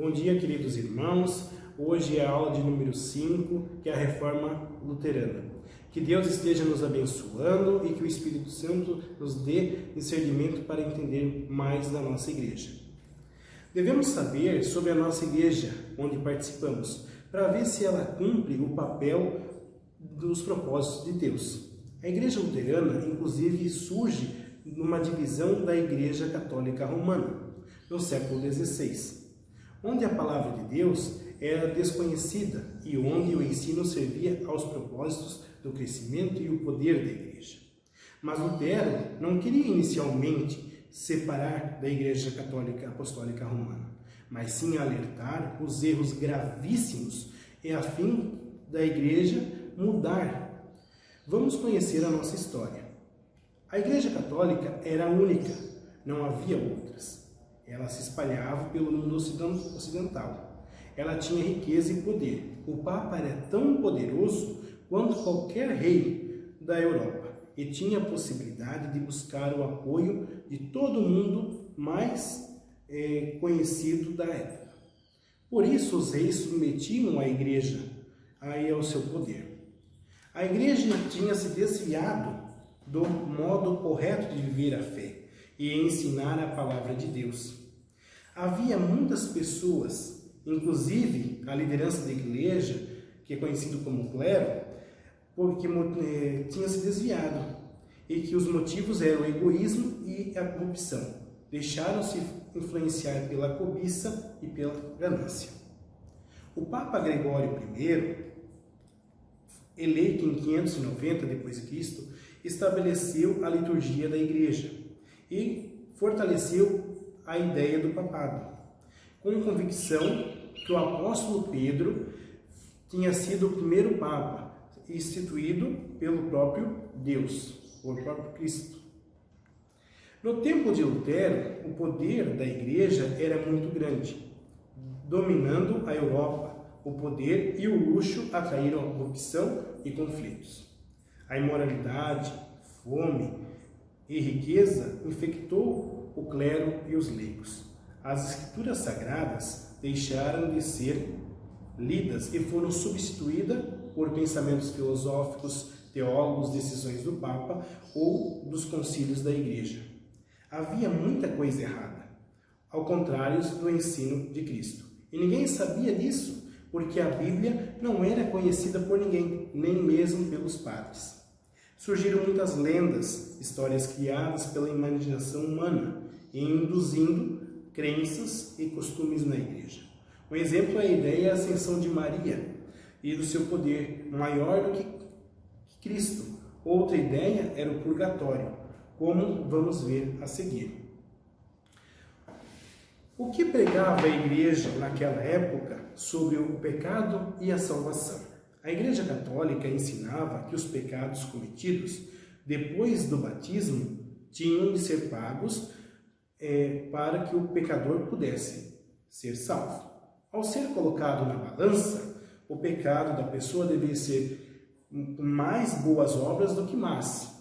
Bom dia, queridos irmãos. Hoje é a aula de número 5, que é a Reforma Luterana. Que Deus esteja nos abençoando e que o Espírito Santo nos dê discernimento para entender mais da nossa igreja. Devemos saber sobre a nossa igreja, onde participamos, para ver se ela cumpre o papel dos propósitos de Deus. A Igreja Luterana, inclusive, surge numa divisão da Igreja Católica Romana, no século XVI, onde a palavra de Deus era desconhecida e onde o ensino servia aos propósitos do crescimento e o poder da Igreja. Mas Lutero não queria inicialmente separar da Igreja Católica Apostólica Romana, mas sim alertar os erros gravíssimos e a fim da Igreja mudar. Vamos conhecer a nossa história. A Igreja Católica era única, não havia outras. Ela se espalhava pelo mundo ocidental. Ela tinha riqueza e poder. O Papa era tão poderoso quanto qualquer rei da Europa e tinha a possibilidade de buscar o apoio de todo mundo mais conhecido da época. Por isso os reis submetiam a Igreja ao seu poder. A Igreja tinha se desviado do modo correto de viver a fé e ensinar a palavra de Deus. Havia muitas pessoas, inclusive a liderança da igreja, que é conhecido como clero, porque tinha se desviado e que os motivos eram o egoísmo e a corrupção. Deixaram-se influenciar pela cobiça e pela ganância. O Papa Gregório I, eleito em 590 d.C., estabeleceu a liturgia da Igreja e fortaleceu a ideia do papado, com convicção que o apóstolo Pedro tinha sido o primeiro Papa, instituído pelo próprio Deus, por próprio Cristo. No tempo de Lutero, o poder da Igreja era muito grande, dominando a Europa. O poder e o luxo atraíram a corrupção e conflitos. A imoralidade, fome e riqueza infectou o clero e os leigos. As escrituras sagradas deixaram de ser lidas e foram substituídas por pensamentos filosóficos, teólogos, decisões do Papa ou dos concílios da Igreja. Havia muita coisa errada, ao contrário do ensino de Cristo. E ninguém sabia disso, porque a Bíblia não era conhecida por ninguém, nem mesmo pelos padres. Surgiram muitas lendas, histórias criadas pela imaginação humana, induzindo crenças e costumes na igreja. Um exemplo é a ideia da ascensão de Maria e do seu poder maior do que Cristo. Outra ideia era o purgatório, como vamos ver a seguir. O que pregava a igreja naquela época sobre o pecado e a salvação? A Igreja Católica ensinava que os pecados cometidos depois do batismo tinham de ser pagos para que o pecador pudesse ser salvo. Ao ser colocado na balança, o pecado da pessoa devia ser mais boas obras do que más.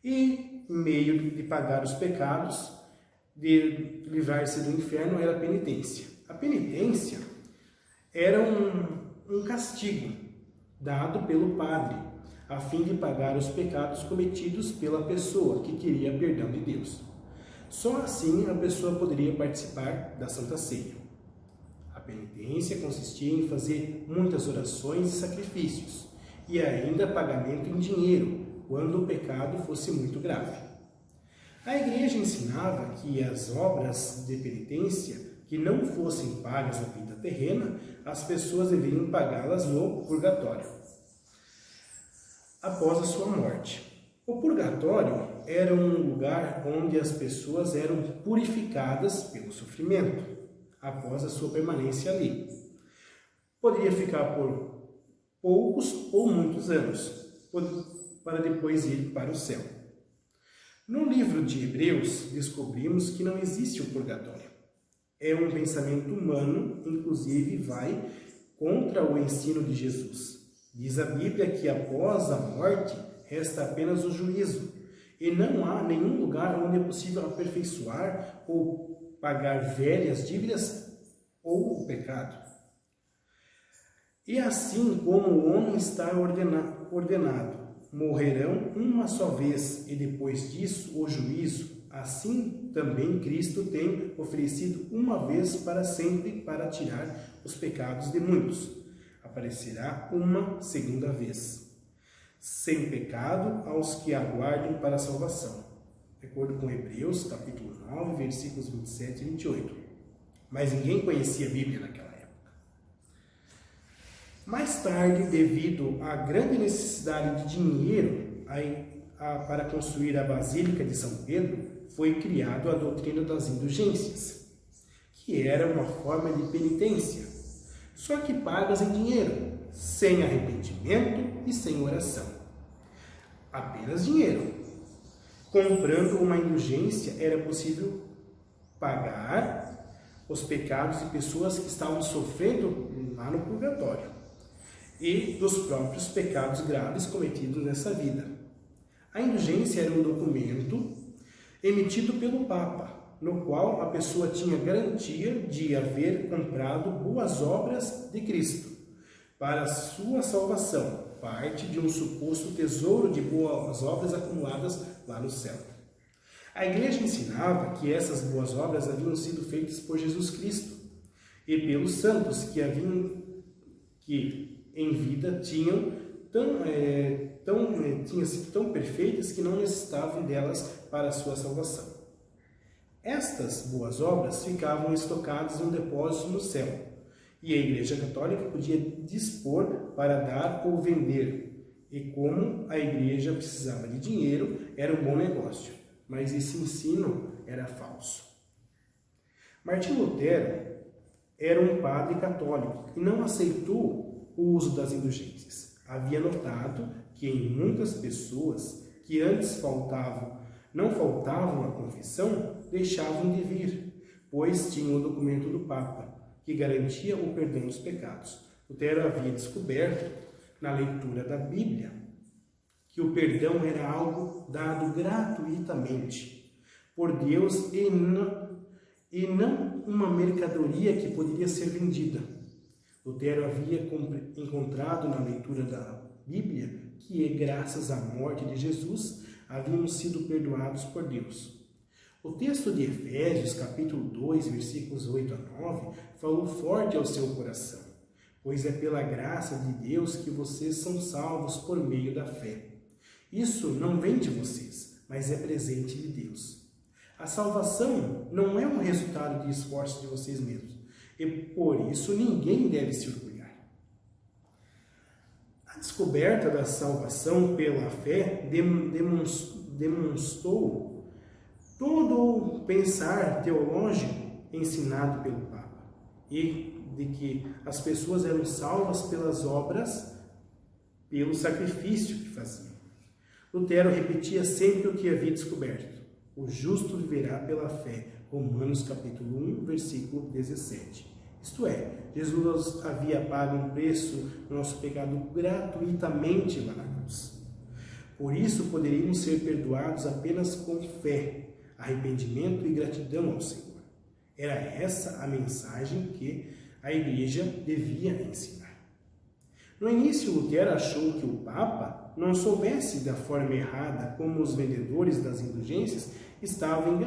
E meio de pagar os pecados, de livrar-se do inferno, era a penitência. A penitência era um castigo dado pelo padre, a fim de pagar os pecados cometidos pela pessoa que queria perdão de Deus. Só assim a pessoa poderia participar da Santa Ceia. A penitência consistia em fazer muitas orações e sacrifícios, e ainda pagamento em dinheiro, quando o pecado fosse muito grave. A Igreja ensinava que as obras de penitência que não fossem pagas na vida terrena, as pessoas deveriam pagá-las no purgatório, após a sua morte. O purgatório era um lugar onde as pessoas eram purificadas pelo sofrimento, após a sua permanência ali. Poderia ficar por poucos ou muitos anos, para depois ir para o céu. No livro de Hebreus, descobrimos que não existe o purgatório. É um pensamento humano, inclusive vai contra o ensino de Jesus. Diz a Bíblia que após a morte resta apenas o juízo, e não há nenhum lugar onde é possível aperfeiçoar ou pagar velhas dívidas ou o pecado. E assim como o homem está ordenado, morrerão uma só vez e depois disso o juízo, assim também Cristo tem oferecido uma vez para sempre para tirar os pecados de muitos. Aparecerá uma segunda vez, sem pecado aos que aguardem para a salvação. De acordo com Hebreus, capítulo 9, versículos 27 e 28. Mas ninguém conhecia a Bíblia naquela época. Mais tarde, devido à grande necessidade de dinheiro para construir a Basílica de São Pedro, foi criada a doutrina das indulgências, que era uma forma de penitência, só que pagas em dinheiro, sem arrependimento e sem oração. Apenas dinheiro. Comprando uma indulgência, era possível pagar os pecados de pessoas que estavam sofrendo lá no purgatório e dos próprios pecados graves cometidos nessa vida. A indulgência era um documento emitido pelo Papa, no qual a pessoa tinha garantia de haver comprado boas obras de Cristo para sua salvação, parte de um suposto tesouro de boas obras acumuladas lá no céu. A Igreja ensinava que essas boas obras haviam sido feitas por Jesus Cristo e pelos santos que em vida tinham sido tão perfeitas que não necessitavam delas para a sua salvação. Estas boas obras ficavam estocadas num depósito no céu, e a Igreja Católica podia dispor para dar ou vender. E como a Igreja precisava de dinheiro, era um bom negócio, mas esse ensino era falso. Martinho Lutero era um padre católico e não aceitou o uso das indulgências. Havia notado que em muitas pessoas que antes não faltavam à confissão, deixavam de vir, pois tinham o documento do Papa, que garantia o perdão dos pecados. Lutero havia descoberto, na leitura da Bíblia, que o perdão era algo dado gratuitamente por Deus e não uma mercadoria que poderia ser vendida. Lutero havia encontrado na leitura da Bíblia que, graças à morte de Jesus, haviam sido perdoados por Deus. O texto de Efésios, capítulo 2, versículos 8 a 9, falou forte ao seu coração, pois é pela graça de Deus que vocês são salvos por meio da fé. Isso não vem de vocês, mas é presente de Deus. A salvação não é um resultado de esforço de vocês mesmos, e por isso ninguém deve se orgulhar. A descoberta da salvação pela fé demonstrou todo o pensar teológico ensinado pelo Papa, e de que as pessoas eram salvas pelas obras, pelo sacrifício que faziam. Lutero repetia sempre o que havia descoberto: o justo viverá pela fé. Romanos capítulo 1, versículo 17. Isto é, Jesus havia pago um preço do nosso pecado gratuitamente lá na cruz. Por isso poderíamos ser perdoados apenas com fé, arrependimento e gratidão ao Senhor. Era essa a mensagem que a Igreja devia ensinar. No início, Lutero achou que o Papa não soubesse da forma errada como os vendedores das indulgências estavam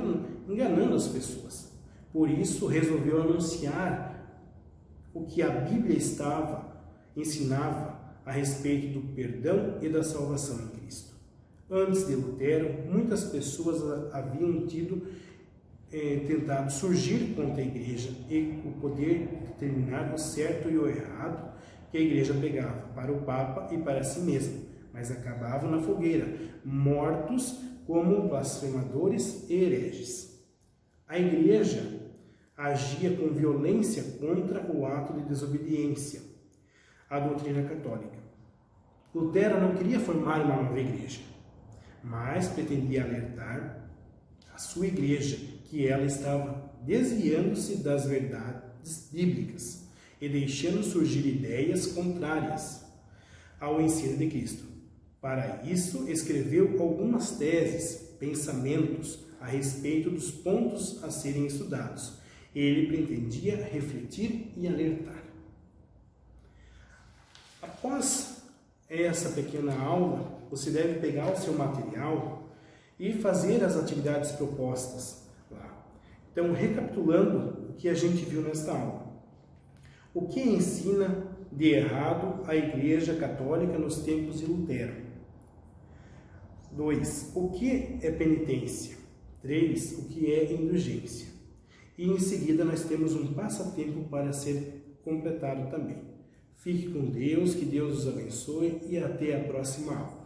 enganando as pessoas. Por isso, resolveu anunciar o que a Bíblia ensinava a respeito do perdão e da salvação em Cristo. Antes de Lutero, muitas pessoas haviam tentado surgir contra a Igreja e o poder determinar o certo e o errado que a Igreja pegava para o Papa e para si mesma, mas acabavam na fogueira, mortos como blasfemadores e hereges. A Igreja agia com violência contra o ato de desobediência à doutrina católica. Lutero não queria formar uma nova igreja, mas pretendia alertar a sua igreja que ela estava desviando-se das verdades bíblicas e deixando surgir ideias contrárias ao ensino de Cristo. Para isso, escreveu algumas teses, pensamentos a respeito dos pontos a serem estudados Ele pretendia refletir e alertar. Após essa pequena aula, você deve pegar o seu material e fazer as atividades propostas lá. Então, recapitulando o que a gente viu nesta aula. O que ensina de errado a Igreja Católica nos tempos de Lutero? 2. O que é penitência? 3. O que é indulgência? E em seguida nós temos um passatempo para ser completado também. Fique com Deus, que Deus os abençoe e até a próxima aula.